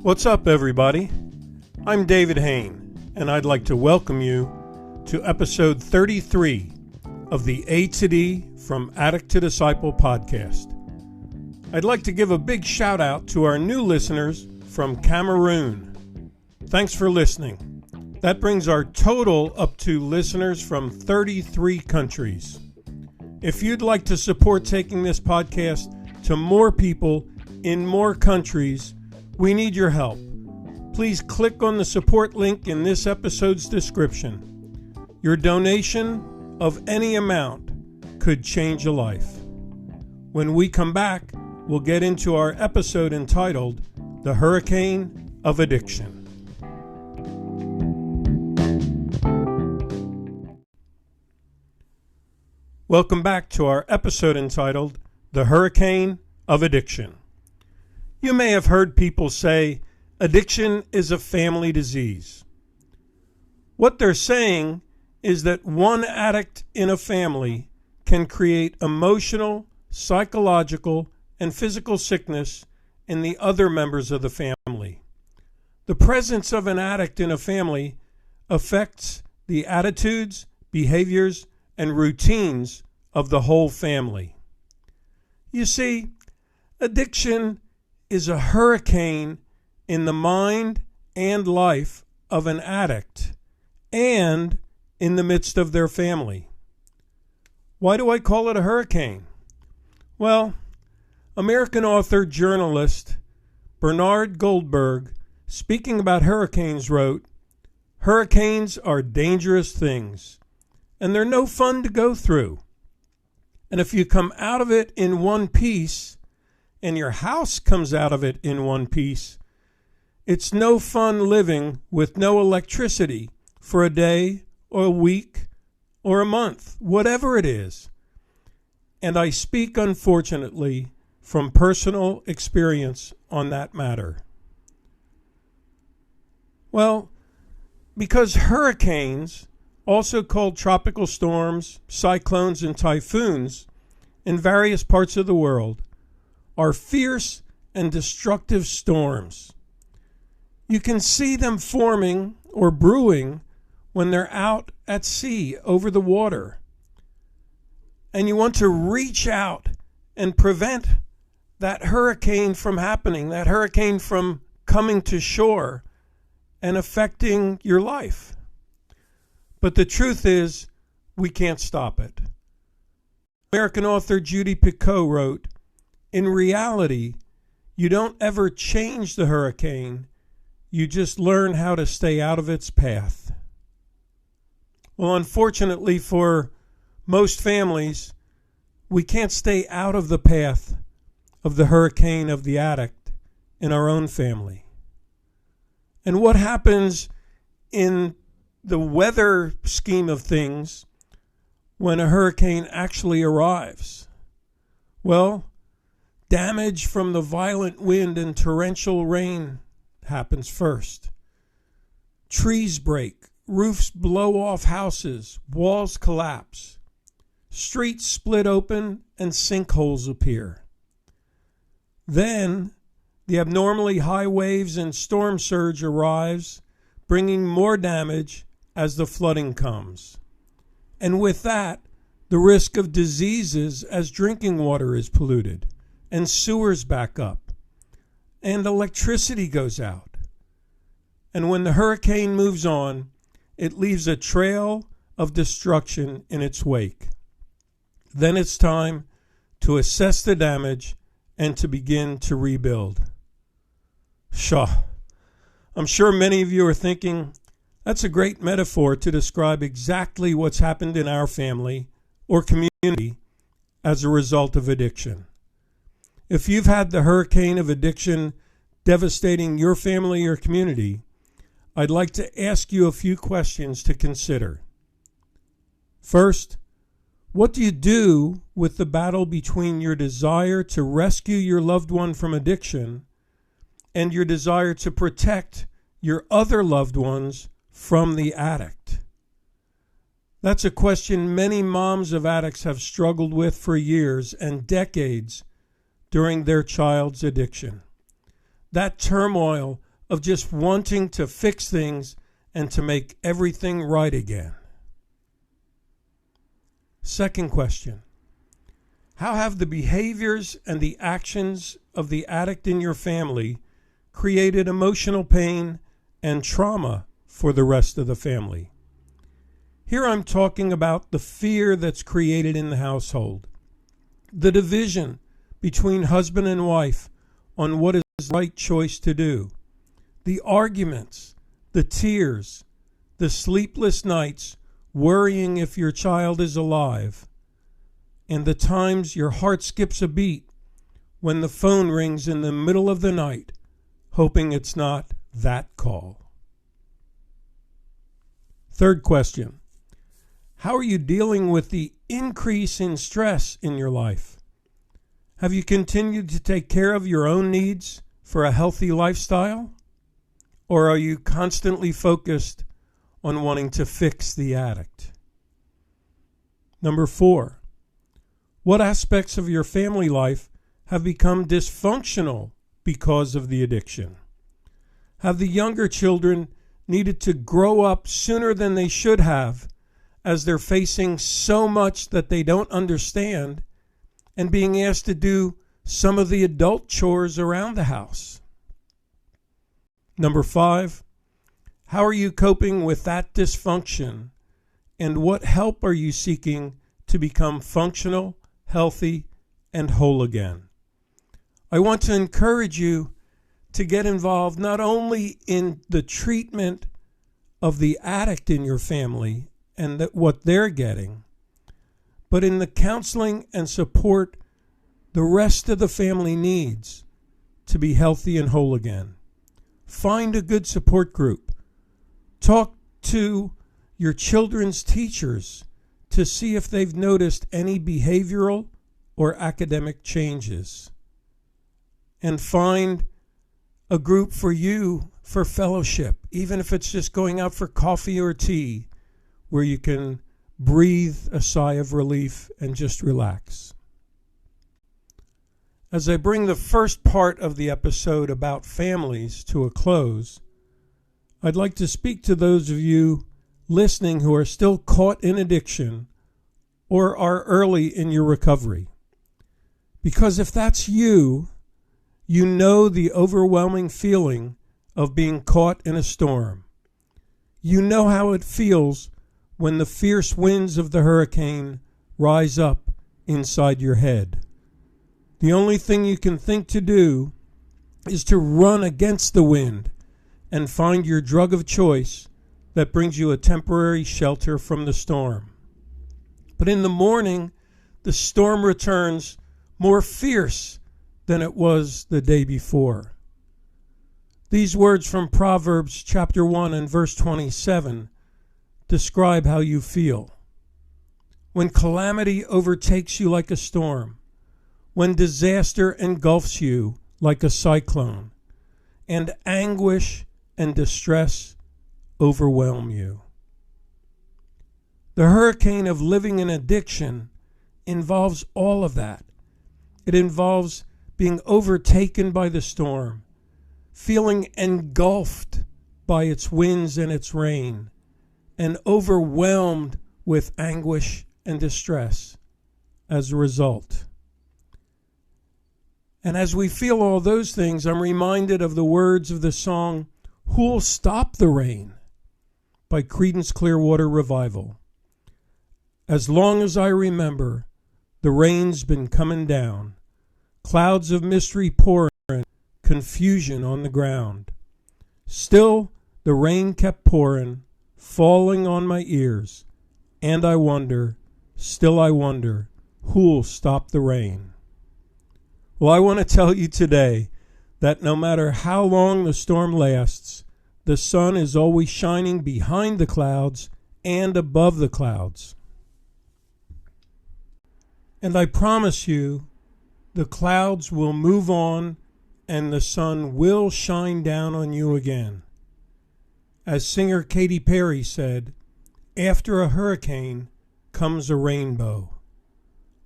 What's up, everybody? I'm David Hain, and I'd like to welcome you to episode 33 of the A to D From Addict to Disciple podcast. I'd like to give a big shout out to our new listeners from Cameroon. Thanks for listening. That brings our total up to listeners from 33 countries. If you'd like to support taking this podcast to more people in more countries, we need your help. Please click on the support link in this episode's description. Your donation of any amount could change a life. When we come back, we'll get into our episode entitled The Hurricane of Addiction. Welcome back to our episode entitled The Hurricane of Addiction. You may have heard people say addiction is a family disease. What they're saying is that one addict in a family can create emotional, psychological, and physical sickness in the other members of the family. The presence of an addict in a family affects the attitudes, behaviors, and routines of the whole family. You see, addiction is a hurricane in the mind and life of an addict and in the midst of their family. Why do I call it a hurricane? Well, American author journalist Bernard Goldberg, speaking about hurricanes, wrote, "Hurricanes are dangerous things, and they're no fun to go through. And if you come out of it in one piece, and your house comes out of it in one piece, it's no fun living with no electricity for a day or a week or a month, whatever it is." And I speak, unfortunately, from personal experience on that matter. Well, because hurricanes, also called tropical storms, cyclones, and typhoons, in various parts of the world, are fierce and destructive storms. You can see them forming or brewing when they're out at sea over the water. And you want to reach out and prevent that hurricane from happening, that hurricane from coming to shore and affecting your life. But the truth is, we can't stop it. American author Judy Picoult wrote, "In reality, you don't ever change the hurricane, you just learn how to stay out of its path." Well, unfortunately for most families, we can't stay out of the path of the hurricane of the addict in our own family. And what happens in the weather scheme of things when a hurricane actually arrives? Well, damage from the violent wind and torrential rain happens first. Trees break, roofs blow off houses, walls collapse, streets split open, and sinkholes appear. Then, the abnormally high waves and storm surge arrives, bringing more damage as the flooding comes. And with that, the risk of diseases as drinking water is polluted, and sewers back up, and electricity goes out. And when the hurricane moves on, it leaves a trail of destruction in its wake. Then it's time to assess the damage and to begin to rebuild. Pshaw. I'm sure many of you are thinking, that's a great metaphor to describe exactly what's happened in our family or community as a result of addiction. If you've had the hurricane of addiction devastating your family or community, I'd like to ask you a few questions to consider. First, what do you do with the battle between your desire to rescue your loved one from addiction and your desire to protect your other loved ones from the addict? That's a question many moms of addicts have struggled with for years and decades during their child's addiction. That turmoil of just wanting to fix things and to make everything right again. Second question: how have the behaviors and the actions of the addict in your family created emotional pain and trauma for the rest of the family? Here I'm talking about the fear that's created in the household, the division between husband and wife on what is the right choice to do, the arguments, the tears, the sleepless nights worrying if your child is alive, and the times your heart skips a beat when the phone rings in the middle of the night, hoping it's not that call. Third question: how are you dealing with the increase in stress in your life? Have you continued to take care of your own needs for a healthy lifestyle? Or are you constantly focused on wanting to fix the addict? Number 4, what aspects of your family life have become dysfunctional because of the addiction? Have the younger children needed to grow up sooner than they should have, as they're facing so much that they don't understand and being asked to do some of the adult chores around the house? Number 5, how are you coping with that dysfunction, and what help are you seeking to become functional, healthy, and whole again? I want to encourage you to get involved not only in the treatment of the addict in your family and what they're getting, but in the counseling and support the rest of the family needs to be healthy and whole again. Find a good support group. Talk to your children's teachers to see if they've noticed any behavioral or academic changes. And find a group for you for fellowship, even if it's just going out for coffee or tea, where you can breathe a sigh of relief and just relax. As I bring the first part of the episode about families to a close, I'd like to speak to those of you listening who are still caught in addiction or are early in your recovery. Because if that's you, you know the overwhelming feeling of being caught in a storm. You know how it feels when the fierce winds of the hurricane rise up inside your head. The only thing you can think to do is to run against the wind and find your drug of choice that brings you a temporary shelter from the storm. But in the morning, the storm returns more fierce than it was the day before. These words from Proverbs chapter 1 and verse 27 describe how you feel. When calamity overtakes you like a storm, when disaster engulfs you like a cyclone, and anguish and distress overwhelm you. The hurricane of living in addiction involves all of that. It involves being overtaken by the storm, feeling engulfed by its winds and its rain, and overwhelmed with anguish and distress as a result. And as we feel all those things, I'm reminded of the words of the song, "Who'll Stop the Rain?" by Creedence Clearwater Revival. As long as I remember, the rain's been coming down, clouds of mystery pouring, confusion on the ground. Still, the rain kept pouring, falling on my ears, and I wonder, still I wonder, who'll stop the rain? Well, I want to tell you today that no matter how long the storm lasts, the sun is always shining behind the clouds and above the clouds. And I promise you, the clouds will move on and the sun will shine down on you again. As singer Katy Perry said, after a hurricane comes a rainbow.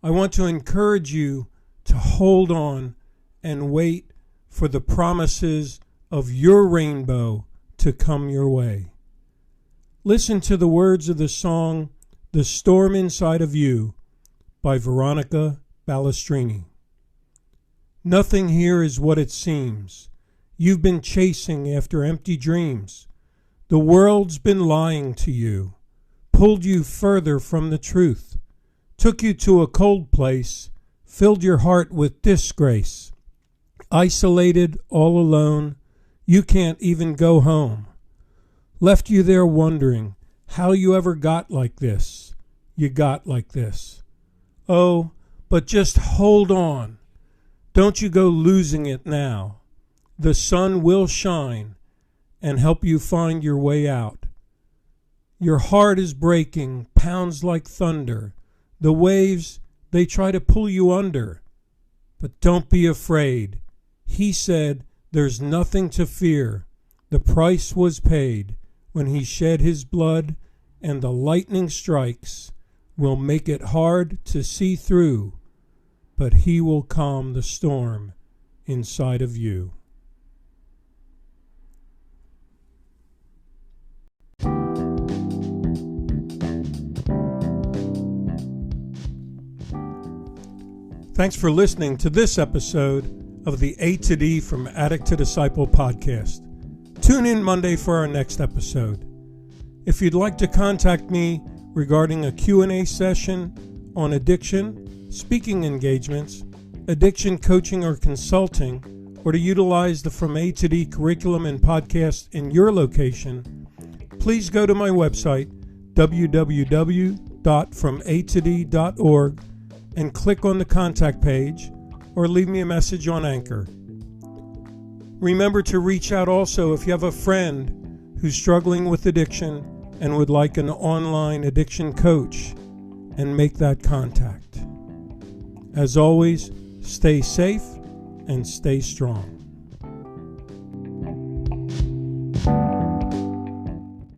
I want to encourage you to hold on and wait for the promises of your rainbow to come your way. Listen to the words of the song "The Storm Inside of You" by Veronica Balestrini. Nothing here is what it seems. You've been chasing after empty dreams. The world's been lying to you, pulled you further from the truth, took you to a cold place, filled your heart with disgrace. Isolated, all alone, you can't even go home. Left you there wondering how you ever got like this. You got like this. Oh, but just hold on. Don't you go losing it now. The sun will shine and help you find your way out. Your heart is breaking, pounds like thunder. The waves, they try to pull you under. But don't be afraid. He said, there's nothing to fear. The price was paid when he shed his blood, and the lightning strikes will make it hard to see through, but he will calm the storm inside of you. Thanks for listening to this episode of the A to D from Addict to Disciple podcast. Tune in Monday for our next episode. If you'd like to contact me regarding a Q&A session on addiction, speaking engagements, addiction coaching or consulting, or to utilize the From A to D curriculum and podcast in your location, please go to my website, www.fromatod.org, and click on the contact page or leave me a message on Anchor. Remember to reach out also if you have a friend who's struggling with addiction and would like an online addiction coach, and make that contact. As always, stay safe and stay strong.